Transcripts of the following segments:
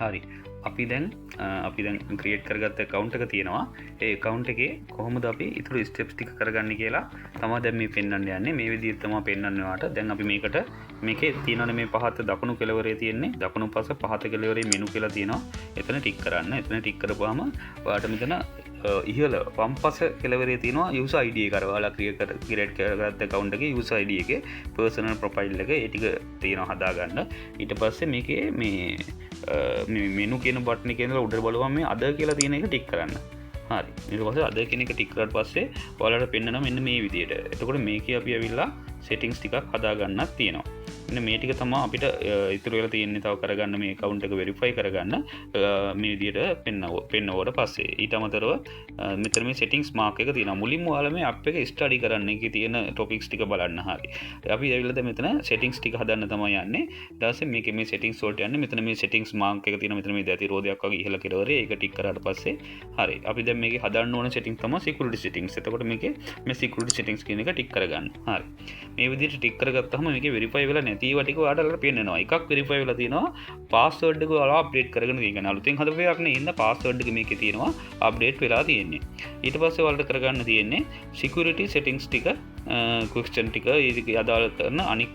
හරි අපි දැන් ක්‍රියේට් කරගත්ත account එක තියෙනවා. ඒ account එකේ කොහොමද අපි ඊටු ස්ටෙප්ස් ටික කරගන්නේ කියලා තමයි දැන් මේ පෙන්වන්න යන්නේ. මේ විදිහට තමයි පෙන්වන්නේ ඔයාලට. දැන් අපි මේකේ තියෙනවනේ මේ පහත දකුණු කෙළවරේ තියෙන්නේ. දකුණු පස පහත කෙළවරේ මෙනු කියලා තියෙනවා. එතන ටික් කරන්න. එතන ටික් කරපුවාම ඔයාලට මෙතන ඉහළ වම් පස කෙළවරේ තියෙනවා user ID එක. ඔයාලා ක්‍රියේට් කරගත්ත account එකේ user ID එකේ personal profile එක ඒ ටික තියෙනවා හදාගන්න. ඊට පස්සේ මේකේ මේ මෙනු කියන බට්න කියන උඩ බලුවම මේ අද කියලා තියෙන එක ටික් කරන්න. හරි ඊට පස්සේ අද කියන එක ටික් කරාට පස්සේ ඔයාලට පෙන්නනවා මෙන්න මේ විදිහට. එතකොට මේකේ අපි ඇවිල්ලා settings ටිකක් හදා ගන්නත් තියෙනවා. මෙන්න මේ ටික තමයි අපිට ඉතුරු වෙලා තියෙන්නේ තව කරගන්න මේ account එක verify කරගන්න මේ විදිහට පෙන්නවට පස්සේ ඊට අමතරව මෙතන මේ settings mark එක තියෙනවා. මුලින්ම ඔයාලා මේ app එක study කරන්න එකේ තියෙන topics ටික බලන්න. හරි අපි ඇවිල්ලා දැන් මෙතන settings ටික හදන්න තමයි යන්නේ. ඊට පස්සේ මේකේ මේ settings වලට යන්නේ. මෙතන මේ settings mark එක තියෙනවා. මෙතන මේ දැතිරෝධයක් වගේ ඉහළ කෙළවරේ ඒක ටික් කරාට පස්සේ හරි අපි දැන් මේකේ හදන්න ඕන settings තමයි security settings. එතකොට මේකේ මේ security settings කියන එක ටික් කරගන්න. හරි මේ විදිහට ටික් කරගත්තාම මේකේ verify වෙලා නැති ඒවා ටික ඔයාලට පේනවා. එකක් verify වෙලා තියෙනවා. password එක ඔයාලා update කරගෙන තියෙන. අලුතෙන් හදපු එකක් නේ. ඉන්න password එක මේකේ තියෙනවා. update වෙලා තියෙන්නේ. ඊට පස්සේ ඔයාලට කරගන්න තියෙන්නේ security settings ටික question ටික ඒක අදාළ කරන අනික්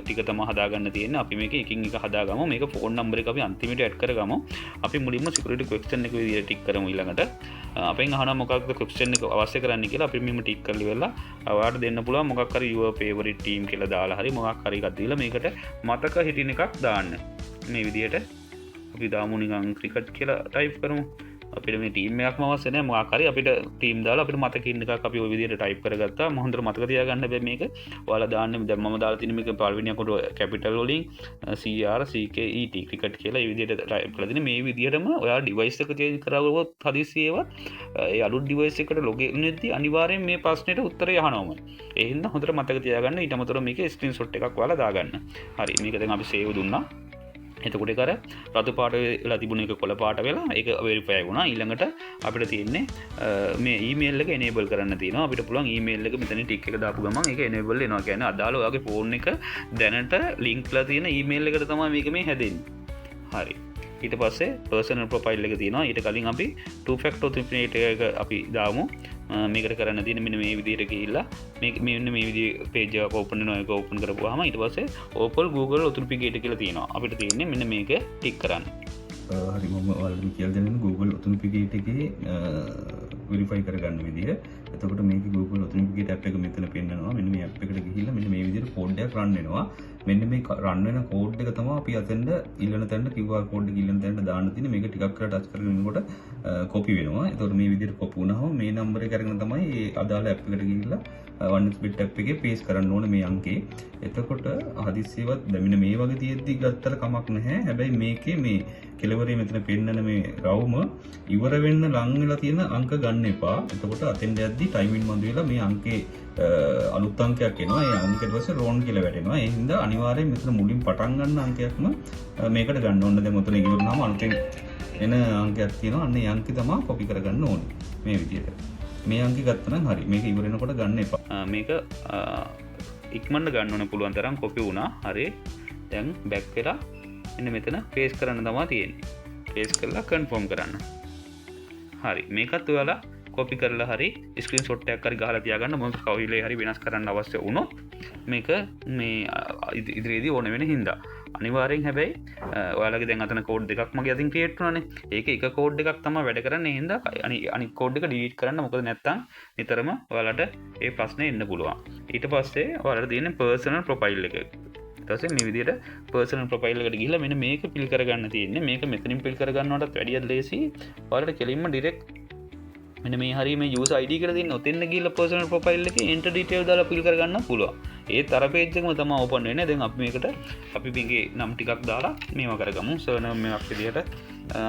ටික තමයි හදාගන්න තියෙන්නේ. අපි මේක එකින් එක හදාගමු. මේක phone number එක අපි අන්තිමට add කරගමු. අපි මුලින්ම security question එක විදිහට ටික් කරමු ඊළඟට. අපෙන් අහනවා මොකක්ද question එක අවශ්‍ය කරන්නේ කියලා අපි මෙහෙම ටික් කරලා ඉවරලා ඔයාලට දෙන්න පුළුවන් මොකක් හරි your favorite team කියලා දාලා හරි මොකක් හරි එකක් දීලා මේකට මතක හිටින එකක් දාන්න. මේ විදිහට අපි දාමු නිකන් ක්‍රිකට් කියලා ටයිප් කරමු. අපිට මේ ටීම් එකක්ම අවශ්‍ය නැහැ. මොකක් හරි අපිට ටීම් දාලා අපිට මතක ඉන්න එකක් අපි ওই විදිහට ටයිප් කරගත්තා. මම හොඳට මතක තියාගන්න බෑ මේක. ඔයාලා දාන්නේ දැන් මම දාලා තියෙන මේක පළවෙනි අකුර කැපිටල් වලින් CRCKET ක්‍රිකට් කියලා ඒ විදිහට ටයිප් කරලා තියෙන. මේ විදිහටම ඔයාලා ඩිවයිස් එක චේන්ජ් කරවුවොත් හදිස්සියේවත් ඒ අලුත් ඩිවයිස් එකට ලොගින් වෙද්දී අනිවාර්යෙන් මේ ප්‍රශ්නෙට උත්තරය අහනවම. ඒ හින්දා හොඳට මතක තියාගන්න. ඊට අමතරව මේකේ ස්ක්‍රීන්ෂොට් එකක් ඔයාලා දාගන්න. හරි මේක දැන් අපි සේව් දුන්නා. එතකොට කර රතු පාට වෙලා තිබුණ එක කොළ පාට වෙලා ඒක වෙරිෆයි වුණා. ඊළඟට අපිට තියෙන්නේ මේ ඊමේල් එක enable කරන්න තියෙනවා. අපිට පුළුවන් ඊමේල් එක මෙතන ටික් එක දාපු ගමන් ඒක enable වෙනවා. කියන්නේ අදාළ ඔයාගේ ෆෝන් එක දැනට link ලා තියෙන ඊමේල් එකට තමයි මේක මේ හැදෙන්නේ. හරි ඊට පස්සේ personal profile එක තියෙනවා. ඊට කලින් අපි two factor authenticator එක අපි දාමු. මේකට කරන්න තියෙන මෙන්න මේ විදිහට ගිහිල්ලා මෙන්න මේ විදිහේ page එකක් open වෙනවා. ඒක open කරපුවාම ඊට පස්සේ Opal Google authenticator කියලා තියෙනවා. අපිට තියෙන්නේ මෙන්න මේක ටික් කරන්න. හරි මම ඔයාලට කියලා දෙන්න Google authenticator එකේ verify කරගන්න විදිහ. එතකොට මේකේ Google authenticator app එක මෙතන පෙන්නනවා. මෙන්න මේ app එකට ගිහිල්ලා මෙන්න මේ විදිහට code එකක් run වෙනවා. මෙන්න මේ run වෙන code එක තමයි අපි අතෙන්ද ඉල්ලන තැනට QR code එක ඉල්ලන තැනට දාන්න තියෙන්නේ. මේක ටිකක් කරලා touch කරගෙන ඉන්නකොට copy වෙනවා. එතකොට මේ විදිහට copy වුණාම මේ number එක අරගෙන තමයි ඒ අදාළ app එකට ගිහිල්ලා 1xbit app එකේ paste කරන්න ඕනේ මේ අංකේ. එතකොට හදිස්සියවත් දැන් මේ වගේ තියෙද්දි ගත්තට කමක් නැහැ. හැබැයි මේකේ මේ කෙලවරේ මෙතන පෙන්නන මේ රවුම ඉවර වෙන්න ලං වෙලා තියෙන අංක ගන්න එපා. එතකොට අතෙන්ට යද්දි ටයිමින් මන්ද වෙලා මේ අංකේ අලුත් අංකයක් එනවා. ඒ අංකෙට පස්සේ රෝන් කියලා වැටෙනවා. ඒ හින්දා අනිවාර්යෙන් මෙතන මුලින් පටන් ගන්න අංකයක්ම මේකට ගන්න ඕන. දැන් මෙතන ඉවරනම අලුතෙන් එන අංකයක් තියෙනවා. අන්න ඒ අංකේ තමයි කොපි කරගන්න ඕනේ. මේ විදිහට. මේ අංකේ ගත්තා නම් හරි. මේක ඉවර වෙනකොට ගන්න එපා. මේක ඉක්මනට ගන්න ඕන පුළුවන් තරම් කොපි වුණා. හරි දැන් බැක් වෙලා මෙන්න මෙතන paste කරන්න තමයි තියෙන්නේ. paste කරලා confirm කරන්න. හරි මේකත් ඔයාලා කොපි කරලා හරි ස්ක්‍රීන්ෂොට් එකක් හරි ගහලා තියාගන්න. මොකද කවුරුලේ හරි වෙනස් කරන්න අවශ්‍ය වුණොත් මේක මේ ඉදිරියේදී ඕන වෙන හින්දා අනිවාර්යෙන් හැබැයි ඔයාලගේ දැන් අතන කෝඩ් දෙකක් මගේ අතින් ක්‍රියේට් වුණානේ. ඒක එක කෝඩ් එකක් තමයි වැඩ කරන්නේ. ඒ හින්දා අනිත් කෝඩ් එක ඩිලීට් කරන්න. මොකද නැත්තම් නිතරම ඔයාලට ඒ ප්‍රශ්නේ එන්න පුළුවන්. ඊට පස්සේ ඔයාලට තියෙන්නේ personal profile එක. ඊට පස්සේ මේ විදිහට personal profile එකට ගිහිල්ලා මෙන්න මේක fill කරගන්න තියෙන්නේ. මේක මෙතනින් fill කරගන්නවටත් වැඩිය ලේසි. ඔයාලට කෙලින්ම direct මෙන්න මේ හරිය මේ user ID කියලා තියෙන ඔතෙන් ගිහිල්ලා personal profile එකේ enter detail දාලා fill කරගන්න පුළුවන්. ඒත් අර page එකම තමයි open වෙන්නේ. දැන් අපි මේකට අපි මේකේ නම් ටිකක් දාලා මේවා කරගමු. surname එකක් විදිහට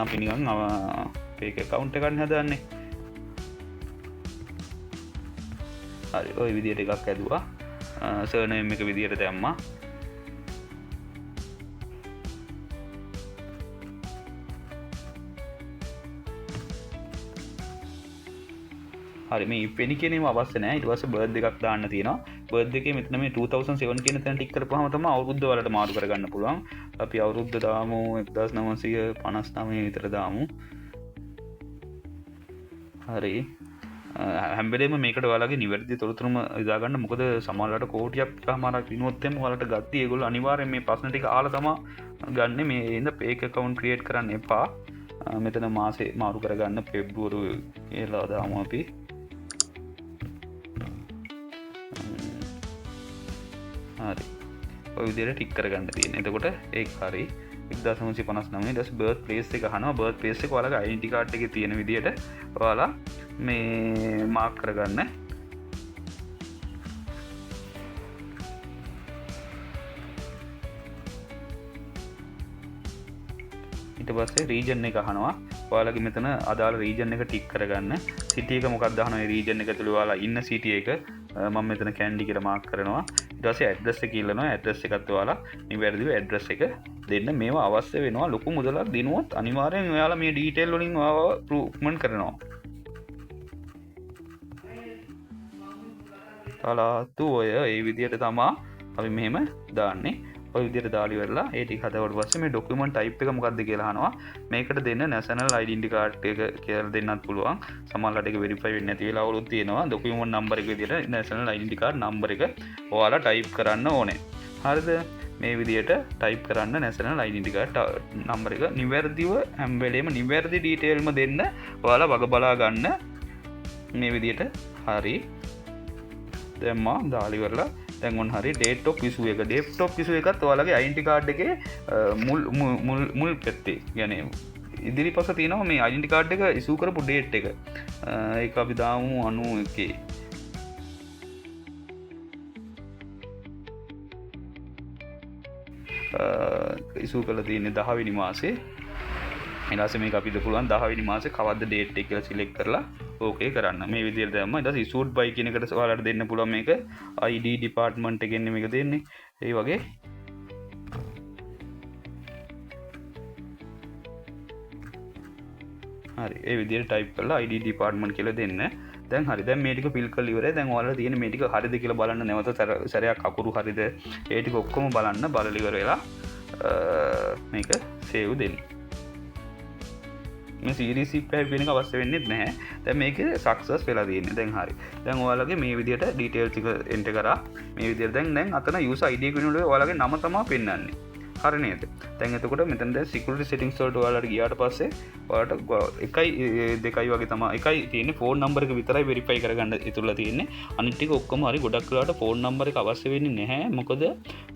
අපි නිකන් fake account එකක් හදාන්නේ. හරි ওই විදිහට එකක් ඇදුවා. surname එක විදිහට දැම්මා. හරි මේ ඉපෙනි කියනේම අවශ්‍ය නැහැ. ඊට පස්සේ බර්ත් එකක් දාන්න තියෙනවා. බර්ත් එකේ මෙතන මේ 2007 කියන තැන ටික් කරපුවාම තමයි අවුරුද්ද වලට මාරු කරගන්න පුළුවන්. අපි අවුරුද්ද දාමු 1959 විතර දාමු. හරි. හැම්බෙලේම මේකට ඔයාලගේ නිවැරදි තොරතුරුම ඉදාගන්න. මොකද සමහරවිට කෝටියක් එකමාරක් දිනුවොත් එම් ඔයාලට ගත්තී ඒගොල්ලෝ අනිවාර්යෙන් මේ ප්‍රශ්න ටික අහලා තමයි ගන්න. මේ ඉඳ fake account create කරන්න එපා. මෙතන මාසේ මාරු කරගන්න පෙබ්‍රුවරු කියලා දාමු අපි. හරි. ඔය විදිහට ටික් කරගන්න තියෙනවා. එතකොට ඒක හරි. 1959 ඊට බර්ත් ප්ලේස් එක අහනවා. බර්ත් ප්ලේස් එක ඔයාලගේ ඩෙන්ටිටි කාඩ් එකේ තියෙන විදිහට ඔයාලා මේ මාක් කරගන්න. ඊට පස්සේ රීජන් එක අහනවා. ඔයාලගේ මෙතන අදාළ රීජන් එක ටික් කරගන්න. සිටි එක මොකක්ද අහනවා. ඒ රීජන් එක ඇතුළේ ඔයාලා ඉන්න සිටි එක මම මෙතන කැන්ඩි කියලා මාක් කරනවා. ඊට පස්සේ ඇඩ්‍රස් එක ඉල්ලනවා. ඇඩ්‍රස් එකත් ඔයාලා නිවැරදිව ඇඩ්‍රස් එක දෙන්න. මේවා අවශ්‍ය වෙනවා. ලොකු මුදලක් දිනුවොත් අනිවාර්යෙන් ඔයාලා මේ ඩීටේල් වලින් ඔයාව ප්‍රූව්මන්ට් කරනවා. ලාතු ඔය ඒ විදිහට තමා අපි මෙහෙම දාන්නේ. ඔය විදිහට දාලි වෙරලා ඒ ටික හදවට පස්සේ මේ ડોකියුමන්ට් ටයිප් එක මොකක්ද කියලා අහනවා. මේකට දෙන්න නැෂනල් ඩෙන්ටිටි කාඩ් එක කියලා දෙන්නත් පුළුවන්. සමහරවිට ඒක වෙරිෆයි වෙන්නේ නැති වෙලාවලුත් තියෙනවා. ડોකියුමන්ට් නම්බර් එක විදිහට නැෂනල් ඩෙන්ටිටි කාඩ් නම්බර එක ඔයාලා ටයිප් කරන්න ඕනේ. හරිද? මේ විදිහට ටයිප් කරන්න නැෂනල් ඩෙන්ටිටි කාඩ් නම්බර එක නිවැරදිව හැම වෙලේම නිවැරදි ඩීටේල්ම දෙන්න ඔයාලා වග බලා ගන්න. මේ විදිහට හරි දැම්මා දාලි වෙරලා දැන් ඔන්න හරි ඩේට් ඔෆ් ඉෂුව එක. ඩේට් ඔෆ් ඉෂුව එකත් ඔයාලගේ ඩෙන්ටිටි කාඩ් එකේ මුල් පැත්තේ يعني ඉදිරිපස තියෙනවා මේ ඩෙන්ටිටි කාඩ් එක ඉෂුව කරපු ඩේට් එක. ඒක අපි දාමු 91. ඉෂුව කරලා තියෙන්නේ 10 වෙනි මාසේ. ඊළාසේ මේක අපිට පුළුවන් 10 වෙනි මාසේ කවද්ද ඩේට් එක කියලා සිලෙක්ට් කරලා ඕකේ කරන්න. මේ විදිහට දැම්ම. ඊට පස්සේ issued by කියන එකට ඔයාලට දෙන්න පුළුවන් මේක ID department එකෙන් මේක දෙන්නේ. ඒ වගේ හරි ඒ විදිහට ටයිප් කරලා ID department කියලා දෙන්න. දැන් හරි. දැන් මේ ටික ෆිල් කරලා ඉවරයි. දැන් ඔයාලට තියෙන මේ ටික හරිද කියලා බලන්න නැවත සැරයක් අකුරු හරිද ඒ ටික ඔක්කොම බලන්න. බලලා ඉවර වෙලා මේක සේව් දෙන්න. මේ සීරීස් එක වෙන එක අවශ්‍ය වෙන්නේ නැහැ. දැන් මේක සක්සස් වෙලා තියෙන්නේ. දැන් හරි. දැන් ඔයාලගේ මේ විදිහට ඩීටේල්ස් ටික එන්ටර් කරා. මේ විදිහට දැන් අතන යූසර් ID එක වෙනුවට ඔයාලගේ නම තමයි පෙන්නන්නේ. හරි නේද? දැන් එතකොට මෙතන දැන් සිකියුරිටි සෙටින්ග්ස් වලට ඔයාලට ගියාට පස්සේ ඔයාලට 1 2 වගේ තමයි එකයි තියෙන්නේ. ෆෝන් නම්බර එක විතරයි වෙරිෆයි කරගන්න ඉතුරුලා තියෙන්නේ. අනිත් ටික ඔක්කොම හරි. ගොඩක් වෙලාවට ෆෝන් නම්බර එක අවශ්‍ය වෙන්නේ නැහැ. මොකද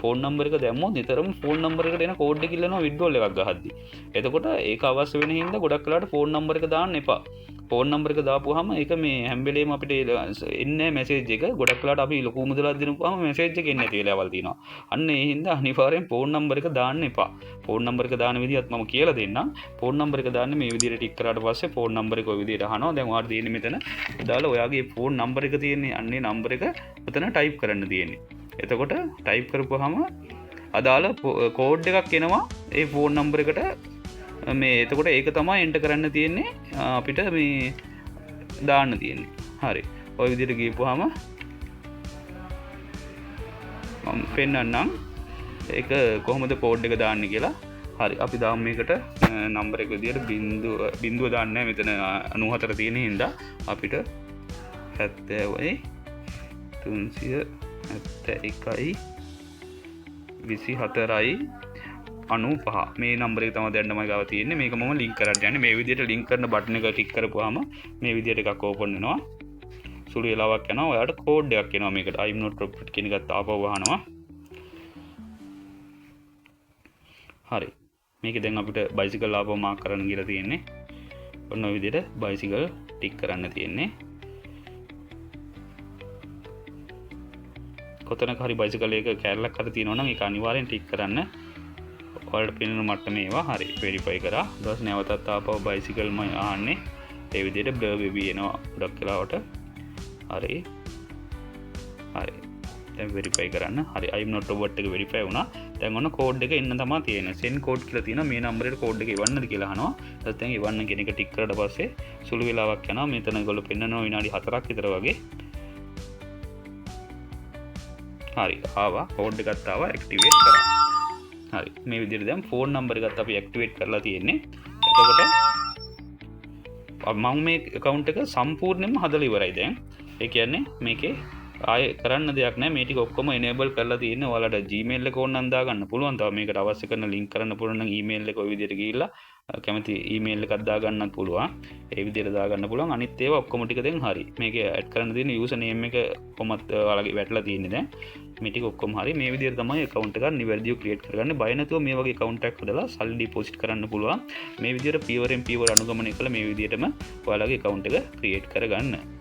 ෆෝන් නම්බර එක දැම්මොත් නිතරම ෆෝන් නම්බර එකට එන කෝඩ් එක ඉල්ලනවා විඩ්‍රෝල් එකක් ගහද්දි. එතකොට ඒක අවශ්‍ය වෙන හින්දා ගොඩක් වෙලාවට ෆෝන් නම්බර එක දාන්න එපා. ෆෝන් නම්බර එක දාපුවාම ඒක මේ හැම වෙලේම අපිට එන්නේ මැසේජ් එක. ගොඩක් වෙලාවට අපි ලොකු මුදලක් දෙනවාම මැසේජ් එක එන්නේ නැති වෙලාවල් තියෙනවා. අන්න ඒ හින්දා අනිවාර්යෙන් ෆෝන් නම්බර එක දාන්න එපා. ෆෝන් නම්බර එක දාන විදිහත් මම කියලා දෙන්නම්. ෆෝන් නම්බර එක දාන්නේ මේ විදිහට ටික් කරාට පස්සේ ෆෝන් නම්බර එක ඔය විදිහට අහනවා. දැන් ඔයාලට තියෙන්නේ මෙතන දාලා ඔයාගේ ෆෝන් නම්බර එක තියෙන්නේ අන්නේ නම්බර එක මෙතන ටයිප් කරන්න තියෙන්නේ. එතකොට ටයිප් කරපුවාම අදාළ කෝඩ් එකක් එනවා ඒ ෆෝන් නම්බර එකට. මේ එතකොට ඒක තමයි එන්ටර් කරන්න තියෙන්නේ අපිට මේ දාන්න තියෙන්නේ. හරි. ඔය විදිහට ගිහපුවාම මම පෙන්නන්නම් ඒක කොහොමද කෝඩ් එක දාන්නේ කියලා. හරි. අපි දාමු මේකට නම්බර එක විදිහට බිංදුව දාන්නේ නැහැ. මෙතන 94 තියෙන හින්දා අපිට 70යි 371යි 24යි 95 මේ නම්බර එක තමයි දැන් මම ගාව තියෙන්නේ. මේක මම ලින්ක් කරන්න යන්නේ. මේ විදිහට ලින්ක් කරන බටන් එක ක්ලික් කරපුවාම මේ විදිහට එකක් ඕපන් වෙනවා. සුළු වෙලාවක් යනවා. ඔයාලට කෝඩ් එකක් එනවා මේකට. I'm not robot කියන එකත් ආපහු වහනවා. හරි. මේක දැන් අපිට බයිසිකල් ආපහු මාක් කරන්න කියලා තියෙන්නේ. ඔන්න ඔය විදිහට බයිසිකල් ටික් කරන්න තියෙන්නේ. කොතනක හරි බයිසිකල් එක කැරලක් හරි තියෙනවා නම් ඒක අනිවාර්යෙන් ටික් කරන්න. ඔයාලට පෙනෙන මට්ටම මේවා හරි වෙරිෆයි කරා. ඊට පස්සේ නැවතත් ආපහු බයිසිකල්ම ආන්නේ. ඒ විදිහට බ්ලර් බේබි එනවා ගොඩක් වෙලාවට. හරි. හරි. දැන් වෙරිෆයි කරන්න. හරි. I'm not robot එක වෙරිෆයි වුණා. දැන් ඔන්න කෝඩ් එක එන්න තමයි තියෙන්නේ. send code කියලා තියෙනවා. මේ නම්බරේට කෝඩ් එක එවන්නද කියලා අහනවා. ඊට දැන් එවන්න කියන එක ටික් කරලා පස්සේ සුළු වෙලාවක් යනවා. මෙතන ඒගොල්ලෝ පෙන්නනවා විනාඩි 4ක් විතර වගේ. හරි. ආවා. කෝඩ් එකත් ආවා. ඇක්ටිවේට් කරා. හරි මේ විදිහට දැන් ෆෝන් නම්බර් එකත් අපි ඇක්ටිවේට් කරලා තියෙන්නේ. එතකොට මම මේ account එක සම්පූර්ණයෙන්ම හදලා ඉවරයි දැන්. ඒ කියන්නේ මේකේ ආයෙ කරන්න දෙයක් නැහැ. මේ ටික ඔක්කොම enable කරලා තියෙන්නේ. ඔයාලට Gmail එක ඕනනම් දාගන්න පුළුවන්. තව මේකට අවශ්‍ය කරන link කරන්න පුළුවන් නම් email එක ওই විදිහට ගිහිල්ලා කැමති email එකක් දාගන්නත් පුළුවන්. ඒ විදිහට දාගන්න පුළුවන්. අනිත් ඒවා ඔක්කොම ටික දැන් හරි. මේකේ add කරන්න තියෙන user name එක කොහොමද ඔයාලගේ වැටලා තියෙන්නේ දැන්. මේ ටික ඔක්කොම හරි. මේ විදිහට තමයි account එකක් නිවැරදිව create කරගන්න. බය නැතුව මේ වගේ account එකක් හදලා සල්ලි deposit කරන්න පුළුවන්. මේ විදිහට පියවරෙන් පියවර අනුගමනය කළ මේ විදිහටම ඔයාලගේ account එක create කරගන්න.